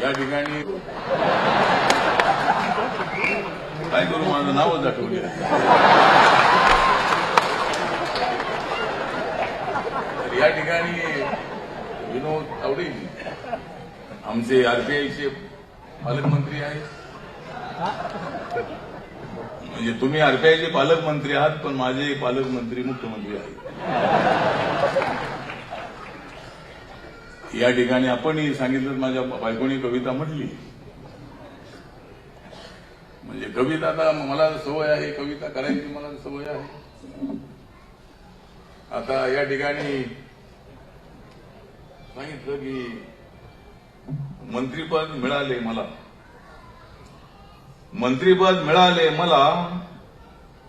या ठिकाणी काय करू, माझं नावच आठवले. या ठिकाणी विनोद तावडे आमचे आरबीआयचे पालकमंत्री आहेत. म्हणजे तुम्ही आरबीआयचे पालकमंत्री आहात, पण माझे पालकमंत्री मुख्यमंत्री आहेत. या ठिकाणी आपणही सांगितलं, माझ्या बायकोनी कविता म्हटली. म्हणजे कविता, आता मला सवय आहे, कविता करायची मला सवय आहे. आता या ठिकाणी सांगितलं की मंत्रीपद मिळाले मला, मंत्रीपद मिळाले मला,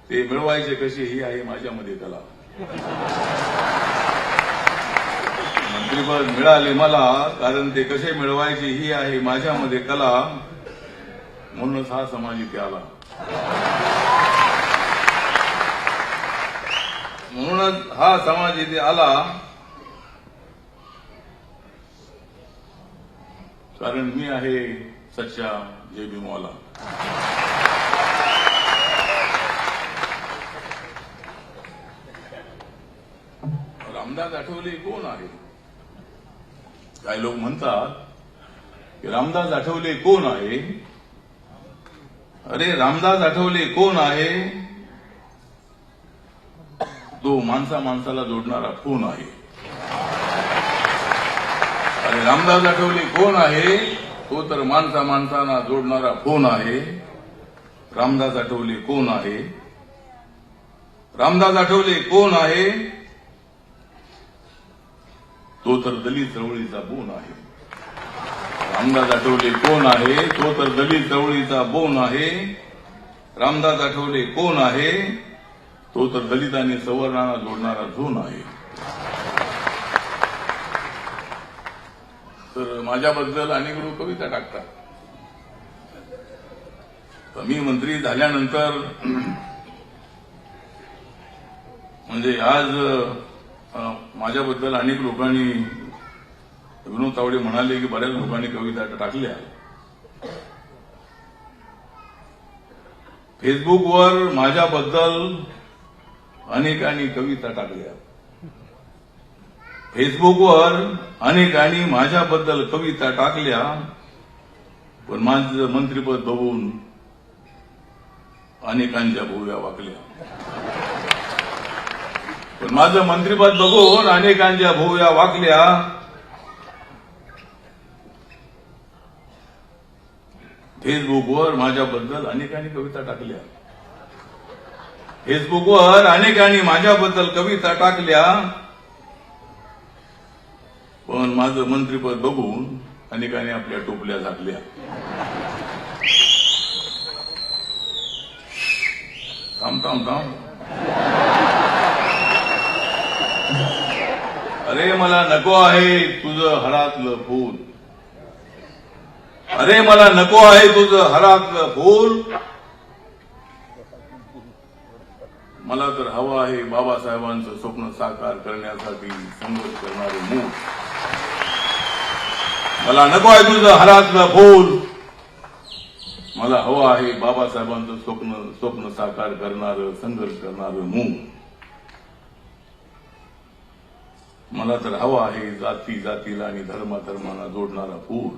ते मिळवायचे कसे ही आहे माझ्यामध्ये कला. मंत्रीपद मिळाले मला, कारण ते कसे मिळवायचे ही आहे माझ्यामध्ये कला. म्हणूनच हा समाज इथे आला. म्हणूनच हा समाज इथे आला, कारण मी आहे सच्चा जय भीमवाला. रामदास आठवले कोण आहे? काही लोक म्हणतात की रामदास आठवले कोण आहे. अरे, रामदास आठवले कोण आहे? तो माणसा माणसाला जोडणारा फोन आहे. अरे, रामदास आठवले कोण आहे? तो तर माणसा माणसाला जोडणारा फोन आहे. रामदास आठवले कोण आहे? रामदास आठवले कोण आहे? तो तर दलित चळवळीचा बोन आहे. रामदास आठवले कोण आहे? तो तर दलित चळवळीचा बोन आहे. रामदास आठवले कोण आहे? तो तर दलित आणि सवर्णांना जोडणारा झोन आहे. तर माझ्याबद्दल अनेक लोक कविता टाकतात. तर मी मंत्री झाल्यानंतर म्हणजे आज माझ्याबद्दल अनेक लोकांनी, विनोद तावडे म्हणाले की बऱ्याच लोकांनी कविता टाकल्या. फेसबुकवर माझ्याबद्दल अनेकांनी कविता टाकल्या. फेसबुकवर अनेकांनी माझ्याबद्दल कविता टाकल्या, पण माझं मंत्रिपद बघून अनेकांच्या भुवया वाकल्या. पण माझं मंत्रिपद बघून अनेकांच्या भुवया वाकल्या. फेसबुकवर माझ्याबद्दल अनेकांनी कविता टाकल्या. फेसबुकवर अनेकांनी माझ्याबद्दल कविता टाकल्या, पण माझं मंत्रिपद बघून अनेकांनी आपल्या टोपल्या झाकल्या. थांब थांब थांब. अरे, मला नको आहे तुझं हरातलं फूल. अरे, मला नको आहे तुझं हरातलं फूल. मला तर हवं आहे बाबासाहेबांचं स्वप्न साकार करण्यासाठी संघर्ष करणारे मूल. मला नको आहे तुझं हरातलं फूल. मला हवं आहे बाबासाहेबांचं स्वप्न साकार करणारं संघर्ष करणारं मूल. मला तर हवं आहे जाती जातीला आणि धर्माधर्माला जोडणारा फूल.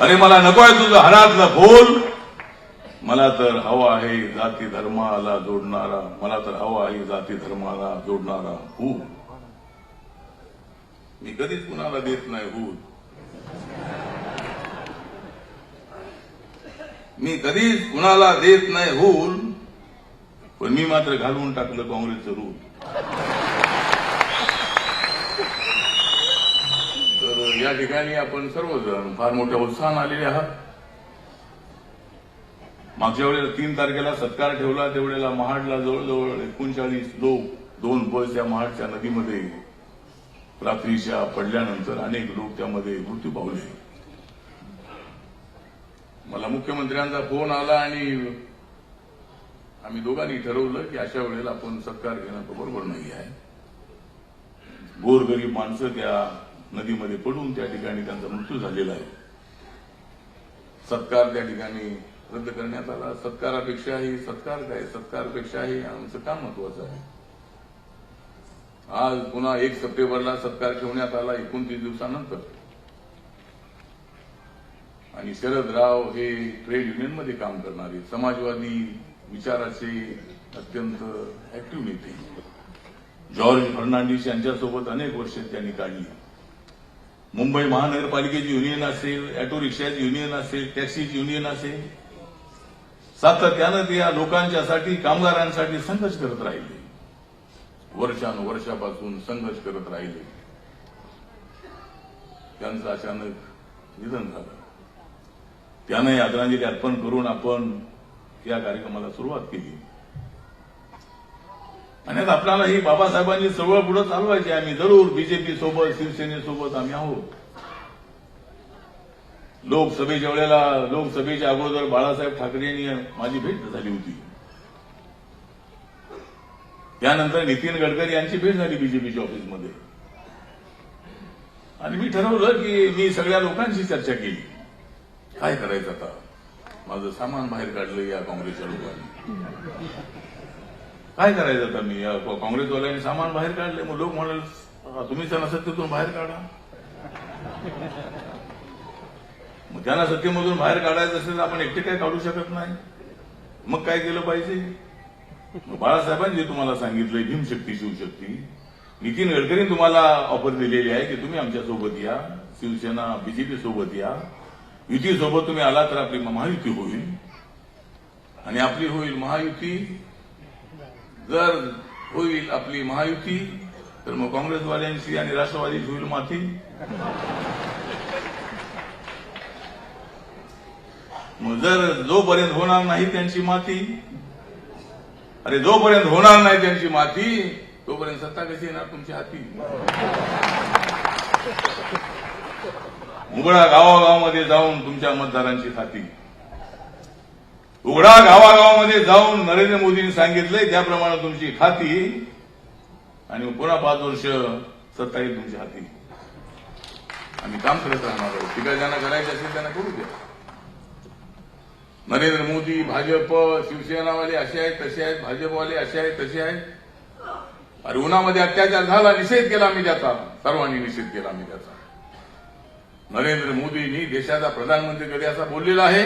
अरे, मला नको आहे तुझं हरातलं फूल. मला तर हवा आहे जाती धर्माला जोडणारा, मला तर हवा आहे जाती धर्माला जोडणारा फूल. मी कधीच कुणाला देत नाही हूल. मी कधीच कुणाला देत नाही हूल, पण मी मात्र घालवून टाकलं काँग्रेसचं रूल. तर या ठिकाणी आपण सर्वजण फार मोठ्या उत्साहाने आलेले आहात. मागच्या वेळेला 3 तारखेला सत्कार ठेवला, त्यावेळेला महाडला जवळजवळ 39 लोक 2 बस या महाडच्या नदीमध्ये रात्रीच्या पडल्यानंतर अनेक लोक त्यामध्ये मृत्यू पावले. मला मुख्यमंत्र्यांचा फोन आला आणि आम्ही दोघांनी ठरवलं की अशा वेळेला आपण सत्कार घेणं बरोबर नाही आहे. गोरगरीब माणसं त्या नदीमध्ये पडून त्या ठिकाणी त्यांचा मृत्यू झालेला आहे. सत्कार त्या ठिकाणी रद्द करण्यात आला. सत्कारापेक्षाही सत्कार काय, सत्कारापेक्षाही आमचं काम महत्वाचं आहे. आज पुन्हा 1 सप्टेंबरला सत्कार ठेवण्यात आला 29 दिवसानंतर. आणि शरद राव हे ट्रेड युनियनमध्ये काम करणारे समाजवादी विचाराचे अत्यंत ऍक्टिव्ह नेते. जॉर्ज फर्नांडिस यांच्यासोबत अनेक वर्ष त्यांनी काढली. मुंबई महानगरपालिकेची युनियन असेल, ऑटो रिक्षाची युनियन असेल, टॅक्सीची युनियन असेल, सातत्यानं ते या लोकांच्यासाठी, कामगारांसाठी संघर्ष करत राहिले. वर्षानुवर्षापासून संघर्ष करत राहिले. त्यांचं अचानक निधन झालं. त्याने आदरांजली अर्पण करून आपण या कार्यक्रमाला सुरुवात केली. आणि आता आपल्याला ही बाबासाहेबांची चळवळ पुढे चालवायची. आम्ही जरूर बीजेपी सोबत, शिवसेनेसोबत आम्ही आहोत. लोकसभेच्या वेळेला, लोकसभेच्या अगोदर बाळासाहेब ठाकरे यांनी माझी भेट झाली होती. त्यानंतर नितीन गडकरी यांची भेट झाली बीजेपीच्या ऑफिसमध्ये. आणि मी ठरवलं की मी सगळ्या लोकांशी चर्चा केली. काय करायचं आता, माझं सामान बाहेर काढलं या काँग्रेसच्या लोकांनी. काय करायचं आता, मी या काँग्रेसवाल्यांनी सामान बाहेर काढले. मग लोक म्हणाले तुम्ही त्यांना सत्तेतून बाहेर काढा. मग त्यांना सत्तेमधून बाहेर काढायचं असेल तर आपण एकटे काय काढू शकत नाही. मग काय केलं पाहिजे. बाळासाहेबांनी तुम्हाला सांगितलंय भीमशक्ती शिवशक्ती. नितीन गडकरींनी तुम्हाला ऑफर दिलेली आहे की तुम्ही आमच्यासोबत या, शिवसेना बीजेपी सोबत या, युतीसोबत तुम्ही आला तर आपली महायुती होईल. आणि आपली होईल महायुती. जर होईल आपली महायुती तर मग काँग्रेसवाल्यांची आणि राष्ट्रवादीची होईल माती. मग जर जोपर्यंत होणार नाही त्यांची माती, अरे जोपर्यंत होणार नाही त्यांची माती तोपर्यंत सत्ता कशी येणार तुमच्या हाती. उघडा गावागावामध्ये जाऊन तुमच्या मतदारांची खाती. उघडा गावागावामध्ये जाऊन नरेंद्र मोदींनी सांगितलंय त्याप्रमाणे तुमची खाती. आणि पुन्हा 5 वर्ष सत्ता येईल तुमच्या हाती. आम्ही काम करत राहणार आहोत. ठीक आहे, ज्यांना करायचं असेल त्यांना करू द्या. नरेंद्र मोदी, भाजप, शिवसेनावाले असे आहेत तसे आहेत, भाजपवाले असे आहेत तसे आहेत. अरे उन्हामध्ये अत्याचार झाला, निषेध केला मी त्याचा, सर्वांनी निषेध केला मी त्याचा. नरेंद्र मोदींनी देशाचा प्रधानमंत्री कधी असा बोललेला आहे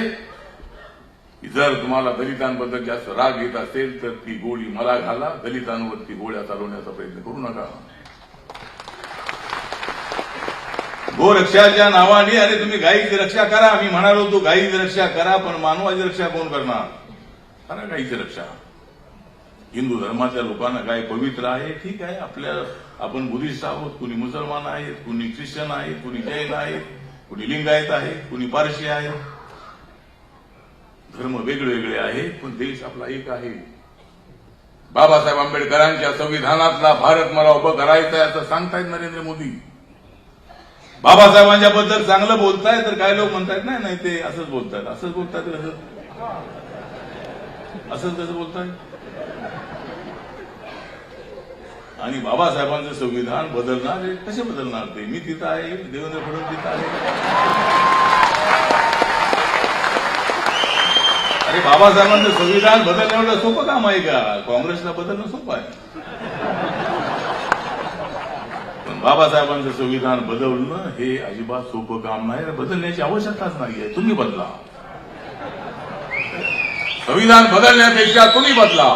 की जर तुम्हाला दलितांबद्दल जास्त राग येत असेल तर ती गोळी मला घाला, दलितांवरती गोळ्या चालवण्याचा प्रयत्न करू नका. गोरक्षाच्या नावाने अरे तुम्ही गायीची रक्षा करा. मी म्हणालो होतो गायीची रक्षा करा, पण मानवाची रक्षा कोण करणार. करा गायीची रक्षा. हिंदू धर्मातल्या लोकांना गाय पवित्र आहे, ठीक आहे. आपण बुद्धिस्ट आहोत, कुणी मुसलमान आहेत, कुणी ख्रिश्चन आहेत, कुणी जैन आहेत, कुणी लिंगायत आहेत, कुणी पारशी आहेत. धर्म वेगवेगळे आहेत, पण देश आपला एक आहे. बाबासाहेब आंबेडकरांच्या संविधानातला भारत मला उभं करायचं आहे असं सांगतायत नरेंद्र मोदी. बाबासाहेबांच्या बद्दल चांगलं बोलताय तर काय लोक म्हणतायत नाही नाही ते असंच बोलतायत. असंच बोलतायत असंच कसं बोलताय. आणि बाबासाहेबांचं संविधान बदलणार कसे बदलणार ते. मी तिथं आहे, देवेंद्र फडणवीस तिथं आहे. अरे बाबासाहेबांचं संविधान बदलणं एवढं सोपं काम आहे का. काँग्रेसला बदलणं सोपं आहे. पण बाबासाहेबांचं संविधान बदलणं हे अजिबात सोपं काम नाही. बदलण्याची आवश्यकताच नाहीये. तुम्ही बदला. संविधान बदलण्यापेक्षा तुम्ही बदला.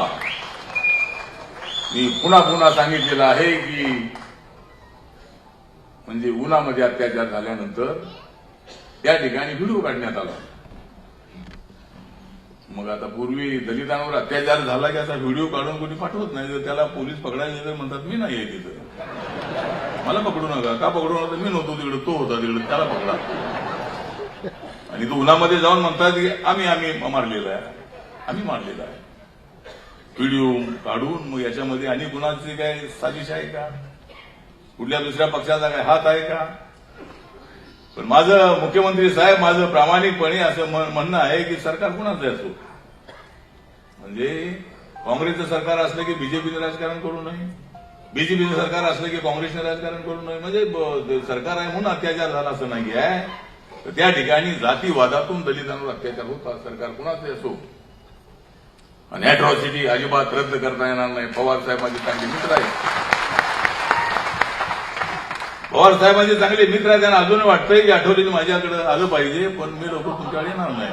मी पुन्हा पुन्हा सांगितलेलं आहे की म्हणजे उन्हामध्ये अत्याचार झाल्यानंतर त्या ठिकाणी व्हिडिओ काढण्यात आला. मग आता पूर्वी दलितांवर अत्याचार झाला की असा व्हिडिओ काढून कोणी पाठवत नाही. जर त्याला पोलीस पकडायला गेले तर म्हणतात मी नाही आहे तिथं, मला पकडू नका. का पकडू नका. मी नव्हतो तिकडे, तो होता तिकडे, त्याला पकडा. आणि तो उन्हामध्ये जाऊन म्हणतात की आम्ही मारलेला आहे, आम्ही मारलेला आहे. व्हिडिओ काढून मग याच्यामध्ये आणि कुणाची काय साजिश आहे का, कुठल्या दुसऱ्या पक्षाचा काय हात आहे का. पण माझं मुख्यमंत्री साहेब, माझं प्रामाणिकपणे असं म्हणणं आहे की सरकार कुणाचं असो, म्हणजे काँग्रेसचं सरकार असलं की बीजेपीने राजकारण करू नये. बीजेपीचं सरकार असलं की काँग्रेसने राजकारण करू नये म्हणजे सरकार आहे म्हणून अत्याचार झाला असं नाही आहे. तर त्या ठिकाणी जातीवादातून दलितांवर अत्याचार होता. सरकार कुणाचे असो आणि अॅट्रॉसिटी अजिबात रद्द करता येणार नाही. पवार साहेब माझे चांगले मित्र आहेत. पवार साहेबांचे चांगले मित्र आहेत. त्यांना अजूनही वाटतंय की आठवलेलं माझ्याकडे आलं पाहिजे पण मी लोक तुमच्याकडे येणार नाही.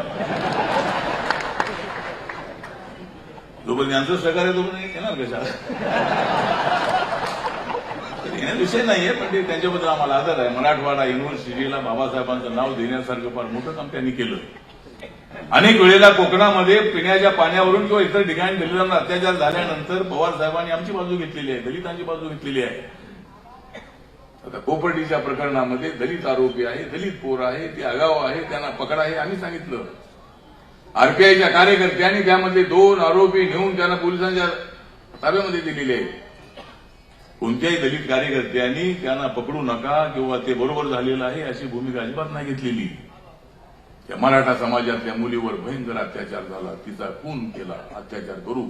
जोपर्यंत यांचं सहकार्य तुम्ही येणार कशा विषय नाहीये पण ते त्यांच्याबद्दल आम्हाला आदर आहे. मराठवाडा युनिव्हर्सिटीला बाबासाहेबांचं नाव देण्यासारखं फार मोठं काम त्यांनी केलं. अनेक वेळेला कोकणामध्ये पिण्याच्या पाण्यावरून किंवा इतर ठिकाणी दलितांना अत्याचार झाल्यानंतर पवार साहेबांनी आमची बाजू घेतलेली आहे, दलितांची बाजू घेतलेली आहे. आता कोपर्डीच्या प्रकरणामध्ये दलित आरोपी आहे, दलित पोर आहे, ते आगाव आहे, त्यांना पकडा हे आम्ही सांगितलं. आरपीआयच्या कार्यकर्त्यांनी त्यामध्ये 2 आरोपी घेऊन त्यांना पोलिसांच्या ताब्यामध्ये दिलेले आहेत. कोणत्याही दलित कार्यकर्त्यांनी त्यांना पकडू नका किंवा ते बरोबर झालेलं आहे अशी भूमिका अजिबात नाही घेतलेली. त्या मराठा समाजातल्या मुलीवर भयंकर अत्याचार झाला, तिचा खून केला अत्याचार करून.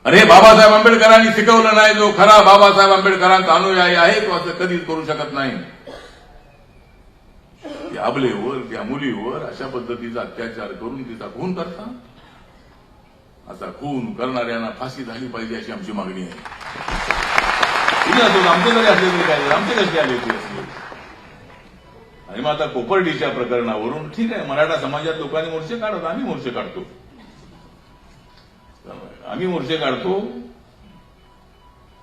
अरे बाबासाहेब आंबेडकरांनी शिकवलं नाही, जो खरा बाबासाहेब आंबेडकरांचा अनुयायी आहे तो असं कधीच करू शकत नाही. त्या अबलेवर त्या मुलीवर अशा पद्धतीचा अत्याचार करून तिचा खून करता. असा खून करणाऱ्यांना फाशी झाली पाहिजे अशी आमची मागणी आहे. आमचे जरी असले तरी काय, आमचे कसे आले ते असले. आणि मग आता कोपर्डीच्या प्रकरणावरून ठीक आहे, मराठा समाजात लोकांनी मोर्चे काढत, आम्ही मोर्चे काढतो, आम्ही मोर्चे काढतो.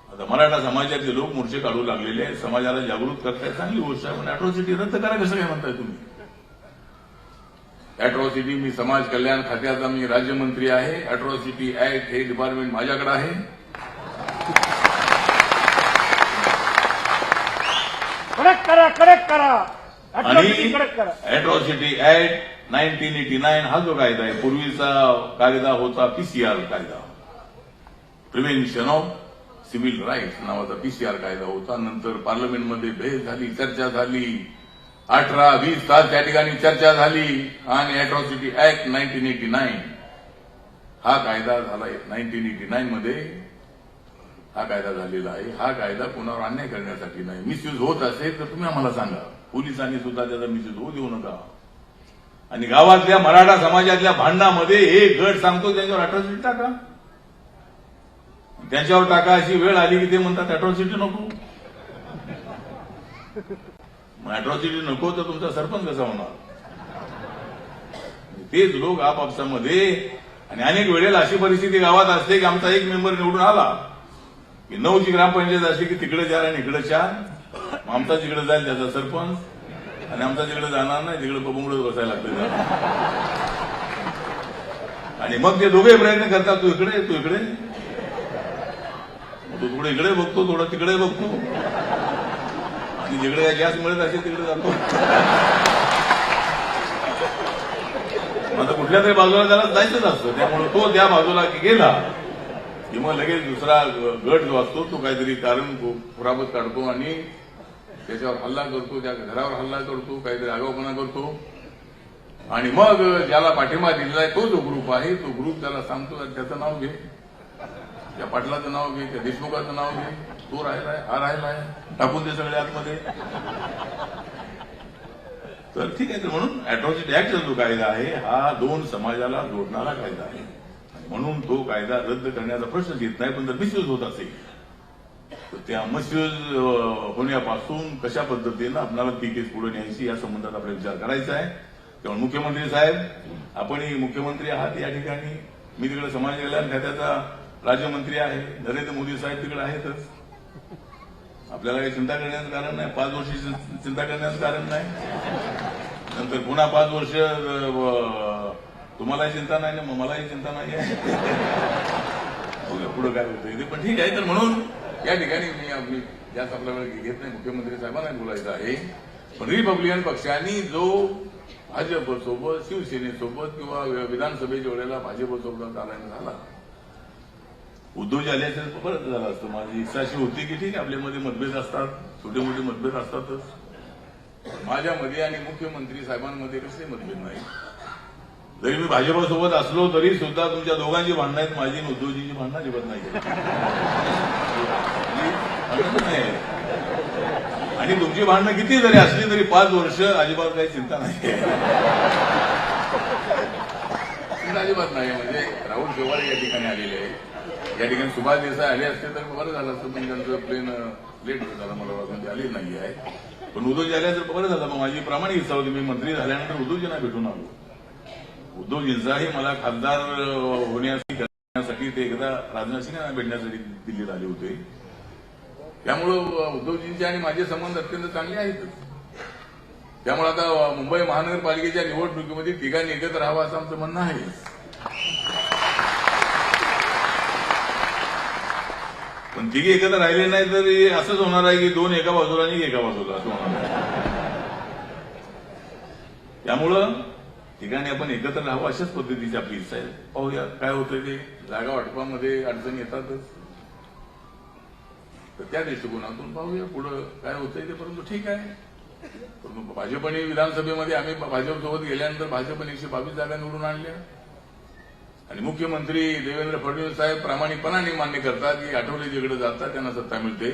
आता मराठा समाजातले लोक मोर्चे काढू लागलेले आहेत, समाजाला जागृत करताय, चांगली गोष्ट आहे. पण अॅट्रॉसिटी रद्द करा कसं काय म्हणताय तुम्ही? अॅट्रॉसिटी, मी समाज कल्याण खात्याचा मी राज्यमंत्री आहे. अॅट्रॉसिटी ऍक्ट हे डिपार्टमेंट माझ्याकडे आहे. कडक करा आणि अॅट्रॉसिटी ऍक्ट 1989 हा जो कायदा आहे, पूर्वीचा कायदा होता पीसीआर कायदा, प्रिव्हेन्शन ऑफ सिव्हिल राईट्स नावाचा पीसीआर कायदा होता. नंतर पार्लमेंटमध्ये बहस झाली, चर्चा झाली, 18-20 तास त्या ठिकाणी चर्चा झाली आणि अॅट्रॉसिटी ऍक्ट 1989 हा कायदा झाला. 1989 मध्ये हा कायदा झालेला आहे. हा कायदा कोणावर अन्याय करण्यासाठी नाही. मिसयूज होत असेल तर तुम्ही आम्हाला सांगा. पोलिसांनी सुद्धा त्याचा मिसयूज होऊ देऊ नका. आणि गावातल्या मराठा समाजातल्या भांडणामध्ये एक गट सांगतो त्यांच्यावर अॅट्रॉसिटी टाका, त्यांच्यावर टाका. अशी वेळ आली की ते म्हणतात अॅट्रॉसिटी नको. मग अॅट्रॉसिटी नको तर तुमचा सरपंच कसा होणार? तेच लोक आपापसामध्ये. आणि अनेक वेळेला अशी परिस्थिती गावात असते की आमचा एक मेंबर निवडून आला की 9ची ग्रामपंचायत असली की तिकडे 4 आणि इकडे 4. आमचा जिकडे जाईल त्याचा सरपंच आणि आमचा जिकडे जाणार नाही तिकडे बबुंगडच बसायला लागतं. आणि मग ते दोघे प्रयत्न करतात, तू इकडे तू इकडे, तू थोडं इकडे बघतो थोडं तिकडे बघतो आणि जिकडे गॅस मिळत असेल तिकडे जातो. आता कुठल्या तरी बाजूला त्याला जायचंच असतं. त्यामुळे तो त्या बाजूला गेला की मग लगेच दुसरा गट जो असतो तो काहीतरी कारण पुरावत काढतो आणि त्याच्यावर हल्ला करतो, त्या घरावर हल्ला करतो, काहीतरी आगाऊपणा करतो. आणि मग ज्याला पाठिंबा दिलेला आहे तो जो ग्रुप आहे तो ग्रुप त्याला सांगतो त्याचं नाव घे, त्या पाटलाचं नाव घे, त्या देशमुखाचं नाव घे, तो राहिलाय हा राहिलाय, टाकून दे सगळे आतमध्ये. तर ठीक आहे. तर म्हणून अॅट्रॉसिटी ऍक्टचा जो कायदा आहे हा 2 समाजाला जोडणारा कायदा आहे. म्हणून तो कायदा रद्द करण्याचा प्रश्नच येत नाही. पण जर मिसयूज होत असेल तर त्या मिसयूज होण्यापासून कशा पद्धतीनं आपल्याला ती केस पुढे न्यायची या संबंधात आपला विचार करायचा आहे. त्यामुळे मुख्यमंत्री साहेब, आपणही मुख्यमंत्री आहात या ठिकाणी, मी तिकडे समाज कल्याण खात्याचा राज्यमंत्री आहे, नरेंद्र मोदी साहेब तिकडे आहेतच. आपल्याला काही चिंता करण्याचं कारण नाही, 5 वर्षी चिंता करण्याचं कारण नाही. नंतर पुन्हा 5 वर्ष तुम्हालाही चिंता नाही ना मलाही चिंता नाही आहे. पुढे काय होतं ते पण ठीक आहे. तर म्हणून या ठिकाणी मी जास्त आपला वेळ घेत नाही. मुख्यमंत्री साहेबांना बोलायचं आहे. पण रिपब्लिकन पक्षांनी जो भाजपसोबत, शिवसेनेसोबत किंवा विधानसभेच्या वेळेला भाजपसोबत आल्यानं झाला, उद्धवजी आले असेल तर परत झाला असतं. माझी इच्छा अशी होती की ठीक आहे, आपल्यामध्ये मतभेद असतात, छोटे मोठे मतभेद असतातच. माझ्यामध्ये आणि मुख्यमंत्री साहेबांमध्ये कसले मतभेद नाही. जरी मी भाजपसोबत असलो तरी सुद्धा तुमच्या दोघांची भांडणं आहेत, माझी आणि उद्धवजीची भांडणं अजिबात नाही. भांडणच नाही. आणि तुमची भांडणं किती जरी असली तरी 5 वर्ष अजिबात काही चिंता नाही. चिंता अजिबात नाही. म्हणजे राहुल शेवाळे या ठिकाणी आलेले आहे. या ठिकाणी सुभाष देसाई आले असते तर बरं झालं असतं, पण त्यांचं प्लेन लेट झालं मला वाटतं, आले नाही आहे. पण उद्धवजी आल्या तर बरं झालं. मग माझी प्रामाणिक इच्छा होती, मी मंत्री झाल्यानंतर उद्धवजींना भेटून आलो. उद्धवजींचाही मला खासदार होण्यासाठी ते एकदा राजनाथ सिंह यांना भेटण्यासाठी दिल्लीत आले होते. त्यामुळं उद्धवजींचे आणि माझे संबंध अत्यंत चांगले आहेतच. त्यामुळे आता मुंबई महानगरपालिकेच्या निवडणुकीमध्ये तिघांनी एकत्र राहावं असं आमचं म्हणणं आहे. पण तिघे एकत्र राहिले नाही तर असंच होणार आहे की 2 एका बाजूला आणि 1 एका बाजूला असं होणार आहे. त्यामुळं ठिकाणी आपण एकत्र राहावं अशाच पद्धतीची आपली इच्छा आहे. पाहूया काय होतंय ते. जागा वाटपामध्ये अडचणी येतातच, तर त्या दृष्टिकोनातून पाहूया पुढं काय होतंय ते. परंतु ठीक आहे. परंतु भाजपने विधानसभेमध्ये आम्ही भाजपसोबत गेल्यानंतर भाजपने 122 जागा निवडून आणल्या. आणि मुख्यमंत्री देवेंद्र फडणवीस साहेब प्रामाणिकपणाने मान्य करतात की आठवले जिकडे जातात त्यांना सत्ता मिळते.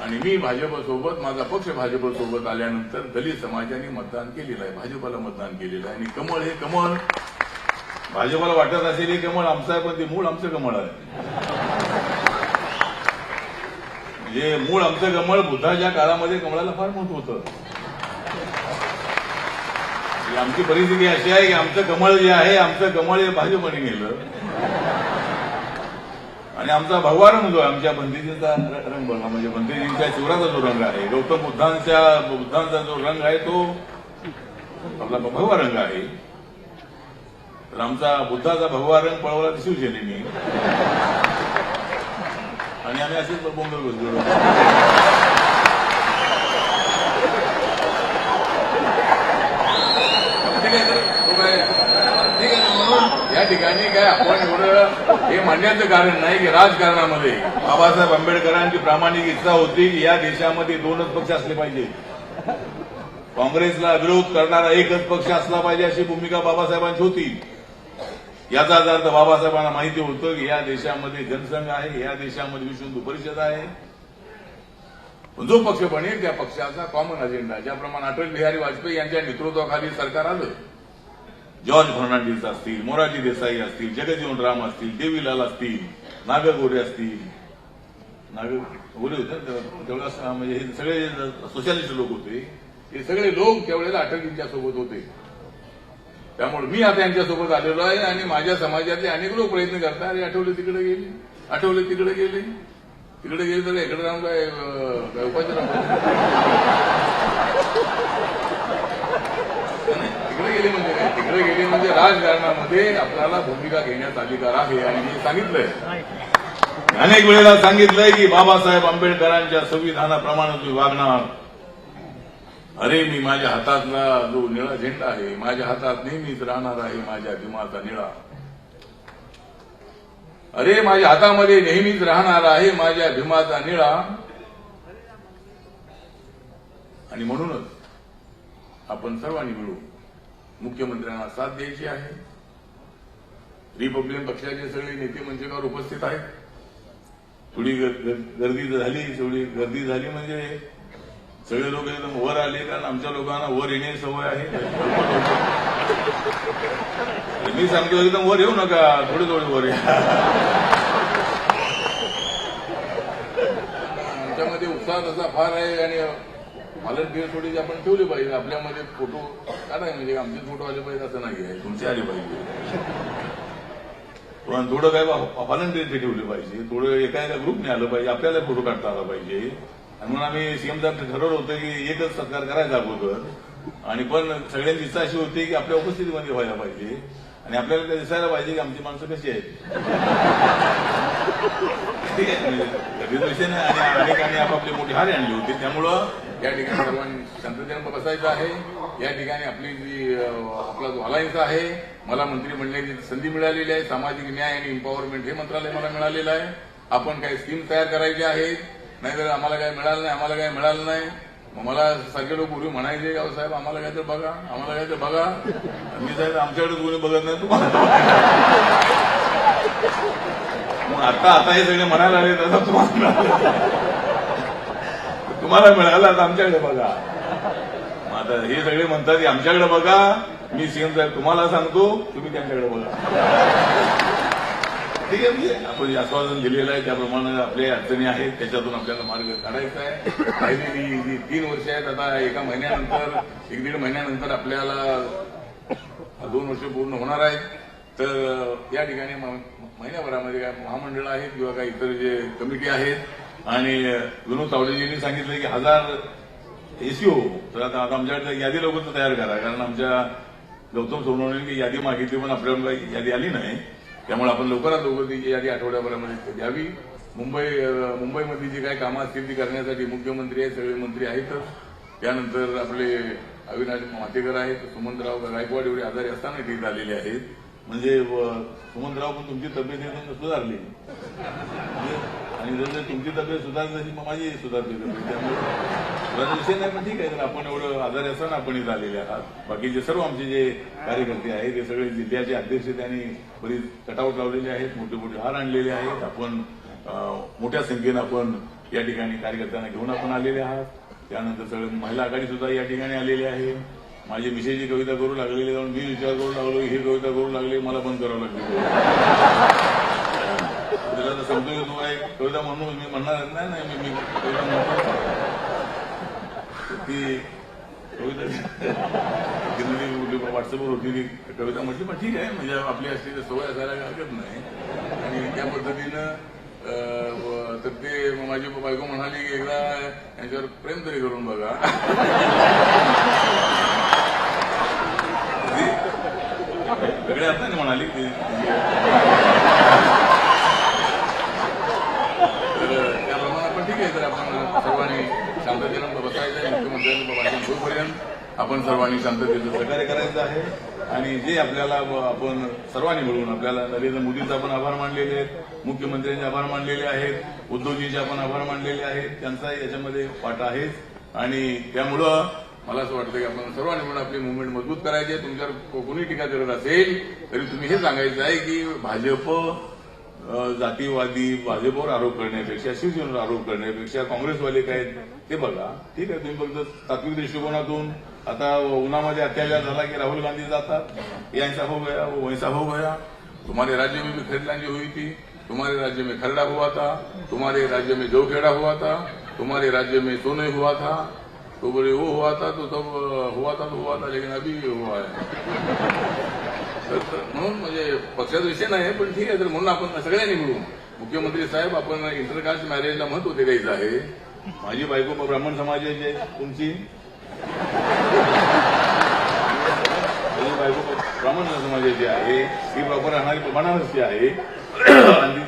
आणि मी भाजपसोबत, माझा पक्ष भाजपसोबत आल्यानंतर दलित समाजाने मतदान केलेलं आहे, भाजपला मतदान केलेलं आहे. आणि कमळ हे कमळ भाजपला वाटत असेल हे कमळ आमचं आहे, पण ते मूळ आमचं कमळ आहे. म्हणजे मूळ आमचं कमळ बुद्धाच्या काळामध्ये कमळाला फार महत्व होतं. आमची परिस्थिती अशी आहे की आमचं कमळ जे आहे, आमचं कमळ हे भाजपने नेलं. आणि आमचा भगवा रंग जो आहे, आमच्या बंदीजींचा रंग बघा, म्हणजे बंदीजींच्या शिवराचा जो रंग आहे, गौतम बुद्धांचा जो रंग आहे तो आपला भगवा रंग आहे. तर आमचा बुद्धाचा भगवा रंग पळवला शिवसेनेने. आणि आम्ही असेच बोंबल बसलो. या ठिकाणी काय आपण एवढं हे म्हणण्याचं कारण नाही की राजकारणामध्ये बाबासाहेब आंबेडकरांची प्रामाणिक इच्छा होती की या देशामध्ये 2च पक्ष असले पाहिजे. काँग्रेसला विरोध करणारा एकच पक्ष असला पाहिजे अशी भूमिका बाबासाहेबांची होती. याचाच अर्थ बाबासाहेबांना माहिती होतं की या देशामध्ये जनसंघ आहे, या देशामध्ये विश्व हिंदू परिषद आहे. जो पक्ष बनेल त्या पक्षाचा कॉमन अजेंडा, ज्याप्रमाणे अटल बिहारी वाजपेयी यांच्या नेतृत्वाखाली सरकार आलं, जॉर्ज फर्नांडिस असतील, मोरारजी देसाई असतील, जगजीवन राम असतील, देवीलाल असतील, नागर गोरे असतील, नागर गोरे होते त्यावेळेस, म्हणजे हे सगळे सोशलिस्ट लोक होते. हे सगळे लोक त्यावेळेला अटलजींच्या सोबत होते. त्यामुळे मी आता यांच्यासोबत आलेलो आहे. आणि माझ्या समाजातले अनेक लोक प्रयत्न करतात, अरे आठवले तिकडे गेले, आठवले तिकडे गेले, तिकडे गेले तर इकडे राहून काय उपाचार तिकडे गेले म्हणजे काय, तिकडे गेले म्हणजे राजकारणामध्ये आपल्याला भूमिका घेण्याचा अधिकार आहे. आणि मी सांगितलंय, अनेक वेळेला सांगितलंय की बाबासाहेब आंबेडकरांच्या संविधानाप्रमाणे तुम्ही वागणार. अरे मी माझ्या हातातला जो निळा झेंडा आहे, माझ्या हातात नेहमीच राहणार आहे माझ्या भीमाचा निळा. अरे माझ्या हातामध्ये नेहमीच राहणार आहे माझ्या भीमाचा निळा. आणि म्हणूनच आपण सर्वांनी मिळून मुख्यमंत्र्यांना साथ द्यायची आहे. रिपब्लिकन पक्षाचे सगळे नेते मंचावर उपस्थित आहेत. थोडी गर्दी झाली म्हणजे सगळे लोक एकदम वर आले, कारण आमच्या लोकांना वर येण्याची सवय आहे. मी सांगतो एकदम वर येऊ नका, थोडे वर या. आमच्यामध्ये उत्साह तसा फार आहे. आणि व्हॉलंटियर थोडी आपण ठेवले पाहिजे आपल्यामध्ये. फोटो काढाय म्हणजे आमचे फोटो आले पाहिजे असं नाही आहे, तुमचे आले पाहिजे. पण थोडं काय व्हॉलंटियर ठेवले पाहिजे, थोडं एका ग्रुपने आलं पाहिजे, आपल्याला फोटो काढता आला पाहिजे. आणि म्हणून आम्ही सीएम साहेब ठरवलं होतं की एकच सत्कार करायचा अगोदर. आणि पण सगळ्यांची इच्छा अशी होती की आपल्या उपस्थितीमध्ये व्हायला पाहिजे आणि आपल्याला ते दिसायला पाहिजे की आमची माणसं कशी आहेत. ठीक आहे, रिझर्वेशन आणि अनेकांनी आपापली मोठी हार आणली होती. त्यामुळं या ठिकाणी सर्वांनी शांततेने बसायचं आहे. या ठिकाणी आपली जी आपला जो अलायन्स आहे, मला मंत्रिमंडळाची संधी मिळालेली आहे. सामाजिक न्याय आणि एम्पॉवरमेंट हे मंत्रालय मला मिळालेलं आहे. आपण काही स्कीम तयार करायच्या आहेत, नाहीतर आम्हाला काय मिळालं नाही, आम्हाला काय मिळालं नाही. मग मला सारखे लोक पूर्वी म्हणायचे का साहेब आम्हाला काय तर बघा, आम्हाला काय तर बघा. मी साहेब आमच्याकडे कोणी बघत नाही तुम्हाला. मग आता हे सगळे म्हणायला आले तसं तुम्हाला मिळालं आता आमच्याकडे बघा. मग आता हे सगळे म्हणतात की आमच्याकडे बघा, मी सीएम साहेब तुम्हाला सांगतो, तुम्ही त्यांच्याकडे बघा. ठीक आहे, म्हणजे आपण जे आश्वासन दिलेलं आहे त्याप्रमाणे आपल्या अडचणी आहेत त्याच्यातून आपल्याला मार्ग काढायचा आहे. राहिलेली जी 3 वर्ष आहेत, आता एका महिन्यानंतर 1-1.5 महिन्यानंतर आपल्याला 2 वर्ष पूर्ण होणार आहेत. तर या ठिकाणी महिन्याभरामध्ये काय महामंडळ आहेत किंवा काही इतर जे कमिटी आहेत आणि विनोद तावडेजींनी सांगितलं की 1000 एसीओ. तर आता आमच्याकडे यादी लवकर तयार करा, कारण आमच्या गौतम सोनवणेंनी यादी मागितली पण आपल्याला यादी आली नाही. त्यामुळे आपण लवकरात लवकर ती यादी आठवड्याभरामध्ये द्यावी. मुंबईमध्ये जी काही कामं असतील ती करण्यासाठी मुख्यमंत्री आहेत, सगळे मंत्री आहेतच. त्यानंतर आपले अविनाश मातेकर आहेत, सुमंतराव गायकवाड एवढे आजारी असताना ठीक झालेले आहेत. म्हणजे सुमंतराव पण तुमची तब्येत एकदम सुधारली आणि जर तुमची तब्येत सुधारली तशी मग माझी सुधारली तब्येत. त्यामुळे विषय नाही, पण ठीक आहे. तर आपण एवढं आजारी असताना आपण इथं आलेले आहात. बाकीचे सर्व आमचे जे कार्यकर्ते आहेत ते सगळे जिल्ह्याचे अध्यक्ष त्यांनी बरीच कटआउट लावलेले आहेत, मोठे मोठे हार आणलेले आहेत. आपण मोठ्या संख्येनं आपण या ठिकाणी कार्यकर्त्यांना घेऊन आपण आलेले आहात. त्यानंतर सगळे महिला आघाडी सुद्धा या ठिकाणी आलेली आहे. माझी विषयीची कविता करू लागलेली जाऊन मी विचार करू लागलो, ही कविता करू लागली, मला बंद करावं लागली. त्याला समजून येतो आहे कविता म्हणून मी म्हणणार नाही मी कविता म्हणतो ती कविता व्हॉट्सअपवर होती ती कविता म्हटली, पण ठीक आहे, म्हणजे आपली असलेली सवय असायला हरकत नाही. आणि त्या पद्धतीनं तर ते माझी बायको म्हणाली की एकदा यांच्यावर प्रेम तरी करून बघा. वेगळ्या अर्थाने म्हणाली की त्याप्रमाणे आपण ठीक आहे. तर आपण सर्वांनी शांततेनं बसायचं आहे. मुख्यमंत्र्यांचं भाषण होईपर्यंत आपण सर्वांनी शांततेचं सहकार्य करायचं आहे. आणि जे आपल्याला आपण सर्वांनी मिळून आपल्याला नरेंद्र मोदींचा आपण आभार मानलेले आहेत, मुख्यमंत्र्यांचे आभार मानलेले आहेत, उद्धवजींचे आपण आभार मानलेले आहेत. त्यांचाही याच्यामध्ये वाटा आहेच. आणि त्यामुळं मला असं वाटतं की आपण सर्वांनी मिळून आपली मुवमेंट मजबूत करायची आहे. तुमच्यावर कोणी टीका करत असेल तरी तुम्ही हे सांगायचं आहे की भाजप जातीवादी, भाजपवर आरोप करण्यापेक्षा, शिवसेनेवर आरोप करण्यापेक्षा काँग्रेसवाले काय ते बघा. ठीक आहे, तुम्ही फक्त तात्विक दृष्टिकोनातून आता उन्हामध्ये अत्याचार झाला की राहुल गांधी जातात, यांचा हो गया वो वैसा हो गया, तुम्हारे राज्य में भी खरीदलांजी हुई थी, तुम्हारे राज्य में खरड़ा हुआ था, तुम्हारे राज्य में जौखेड़ा हुआ था, तुम्हारे राज्य में सोने हुआ था, तो बोले वो हुआ था तो सब हुआ था लेकिन अभी हुआ है. म्हणून म्हणजे पक्षाचा विषय नाही, पण ठीक आहे. तर म्हणून आपण सगळ्यांनी मिळून मुख्यमंत्री साहेब आपण इंटरकास्ट मॅरेजला महत्व द्यायचं आहे. माझी बायको ब्राह्मण समाजाची आहे, तुमची माझी बायको ब्राह्मण समाजाची आहे, ती प्रॉपर राहणारी बनारसची आहे आणि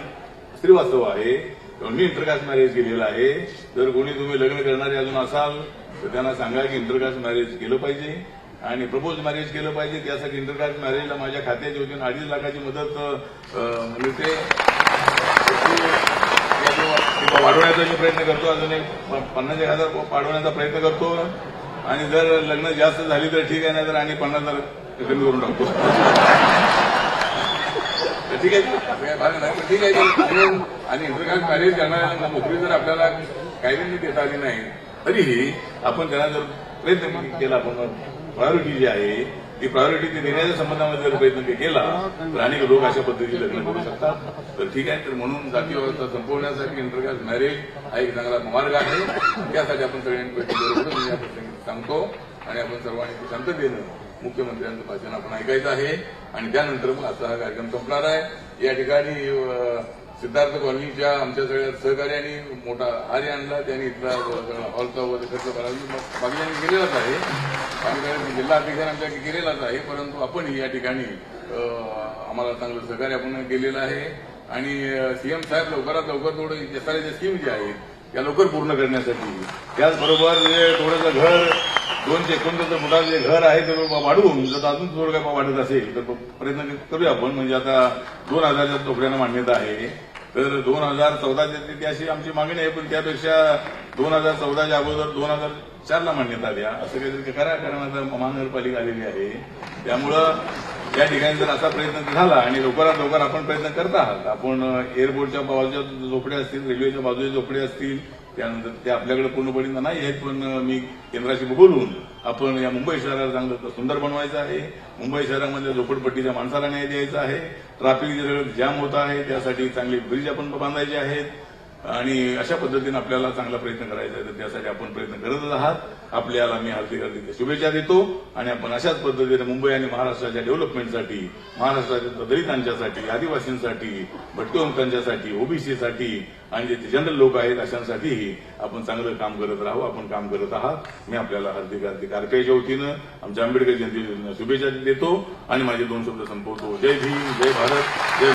श्रीवास्तव आहे. मी इंटरकास्ट मॅरेज केलेलं आहे. जर कोणी तुम्ही लग्न करणारे अजून असाल तर त्यांना सांगा की इंटरकास्ट मॅरेज केलं पाहिजे आणि प्रपोज मॅरेज केलं पाहिजे. त्यासाठी इंटरकास्ट मॅरेजला माझ्या खात्याची वतीने 2.5 लाखाची मदत मिळते. वाढवण्याचा मी प्रयत्न करतो, अजून 50,000 वाढवण्याचा प्रयत्न करतो. आणि जर लग्न जास्त झाली तर ठीक आहे, नाही तर आणि 50,000 कमी करून टाकतो. ठीक आहे, भाग नाही, पण ठीक आहे. आणि इंटरकास्ट मॅरेज करणाऱ्यांना नोकरी जर आपल्याला कायद्याने देता आली नाही तरीही आपण त्यांना जर प्रयत्न केला, आपण प्रायोरिटी जी आहे ती प्रायोरिटी देण्याच्या संबंधामध्ये जर प्रयत्न केला तर अनेक लोक अशा पद्धतीने लग्न करू शकतात. तर ठीक आहे. तर म्हणून जाती व्यवस्था संपवण्यासाठी इंटरकास्ट मॅरेज हा एक चांगला मार्ग आहे. त्यासाठी आपण सगळ्यांनी सांगतो आणि आपण सर्वांनी शांततेनं मुख्यमंत्र्यांचं भाषण आपण ऐकायचं आहे. आणि त्यानंतर मग आता हा कार्यक्रम संपणार आहे. या ठिकाणी सिद्धार्थ कॉलनीच्या आमच्या सगळ्या सहकार्याने मोठा हारी आणला. त्यांनी इथला हॉलचा वगैरे खर्च बाकीच्यांनी केलेलाच आहे, जिल्हा अध्यक्षांनी आमच्या केलेलाच आहे. परंतु आपण या ठिकाणी आम्हाला चांगलं सहकार्य आपण केलेलं आहे. आणि सीएम साहेब लवकरात लवकर थोडं एसआरएच्या स्कीम ज्या आहेत त्या लवकर पूर्ण करण्यासाठी, त्याचबरोबर जे थोडंसं घर 249 फुटाचं जे घर आहे ते वाढवून जर अजून थोडं काय वाढत असेल तर प्रयत्न करूया आपण. म्हणजे आता 2000च्या नोकऱ्यांना मान्यता आहे, तर 2014 ची अशी आमची मागणी आहे. पण त्यापेक्षा 2014च्या अगोदर 2004ला मान्यता द्या, असं काहीतरी करा. कारण आता महानगरपालिका आलेली आहे. त्यामुळं या ठिकाणी जर असा प्रयत्न झाला आणि लवकरात लवकर आपण प्रयत्न करत आहात, आपण एअरपोर्टच्या बाजूच्या झोपड्या असतील, रेल्वेच्या बाजूच्या झोपड्या असतील, त्यानंतर ते आपल्याकडे पूर्णपणे नाही आहेत, पण मी केंद्राशी बोलून आपण या मुंबई शहराला चांगलं सुंदर बनवायचं आहे. मुंबई शहरामधल्या झोपडपट्टीच्या माणसाला न्याय द्यायचा आहे. ट्रॅफिक जाम होत आहे, त्यासाठी चांगले ब्रिज आपण बांधायचे आहेत आणि अशा पद्धतीने आपल्याला चांगला प्रयत्न करायचा आहे. तर त्यासाठी आपण प्रयत्न करतच आहात. आपल्याला मी हार्दिक हार्दिक शुभेच्छा देतो आणि आपण अशाच पद्धतीने मुंबई आणि महाराष्ट्राच्या डेव्हलपमेंटसाठी, महाराष्ट्राच्या दलितांच्यासाठी, आदिवासींसाठी, भटकंत्यांच्यासाठी, ओबीसीसाठी आणि जे जनरल लोक आहेत अशांसाठीही आपण चांगलं काम करत राहू. आपण काम करत आहात. मी आपल्याला हार्दिक हार्दिक आरपीआयच्या वतीनं आमच्या आंबेडकर जयंती शुभेच्छा देतो आणि माझे 2 शब्द संपवतो. जय भीम, जय भारत, जय